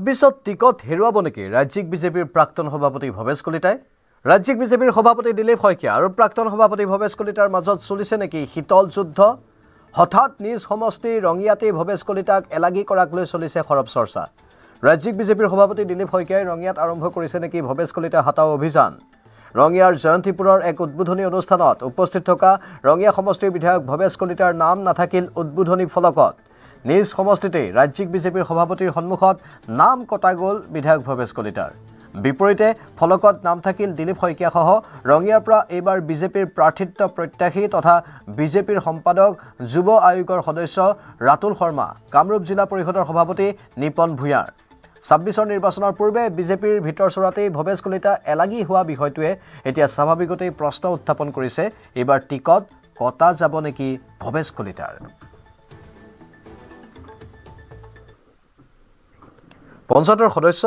26ত ticket হেৰুৱাব নেকি ৰাজ্যিক বিজেপিৰ প্ৰাক্তন সভাপতি ভৱেশ কলিতাই ৰাজ্যিক বিজেপিৰ সভাপতি দিলীপ শইকীয়া আৰু প্ৰাক্তন সভাপতি ভৱেশ কলিতাৰ মাজত চলিছে নেকি শীতল যুদ্ধ হঠাৎ নিজ সমষ্টি ৰঙিয়াতে ভৱেশ কলিতাক এলাগী কৰাক লৈ চলিছে খৰব চৰ্চা ৰাজ্যিক বিজেপিৰ সভাপতি দিলীপ শইকীয়াই ৰঙিয়াত আৰম্ভ কৰিছে নেকি ভৱেশ কলিতা হটাও অভিযান ৰঙিয়াৰ জয়ন্তীপুৰৰ এক উদ্বোধনী অনুষ্ঠানত উপস্থিত থকা ৰঙিয়া সমষ্টিৰ বিধায়ক ভৱেশ কলিতাৰ নাম নাথাকিল উদ্বোধনী ফলকত নিজ সমষ্টিতে ৰাজ্যিক বিজেপিৰ সভাপতিৰ সন্মুখত নাম কটা গ'ল বিধায়ক ভৱেশ কলিতাৰ বিপৰীতে ফলকত নাম থাকিল দিলীপ শইকীয়া সহ ৰঙিয়াৰ পৰা এইবাৰ বিজেপিৰ প্ৰাৰ্থিত্ব প্ৰত্যাশী তথা বিজেপিৰ সম্পাদক যুৱ আয়োগৰ সদস্য ৰাতুল শৰ্মা কামৰূপ জিলা পৰিষদৰ সভাপতি নিপন ভূঞাৰ 26ৰ নিৰ্বাচনৰ পূৰ্বে বিজেপিৰ ভিতৰচৰাতেই ভৱেশ কলিতা এলাগী হোৱা বিষয়টোৱে এতিয়া স্বাভাৱিকতেই প্ৰশ্ন উত্থাপন কৰিছে এইবাৰ টিকট কটা যাব নেকি ভৱেশ কলিতাৰ পঞ্চায়তৰ সদস্য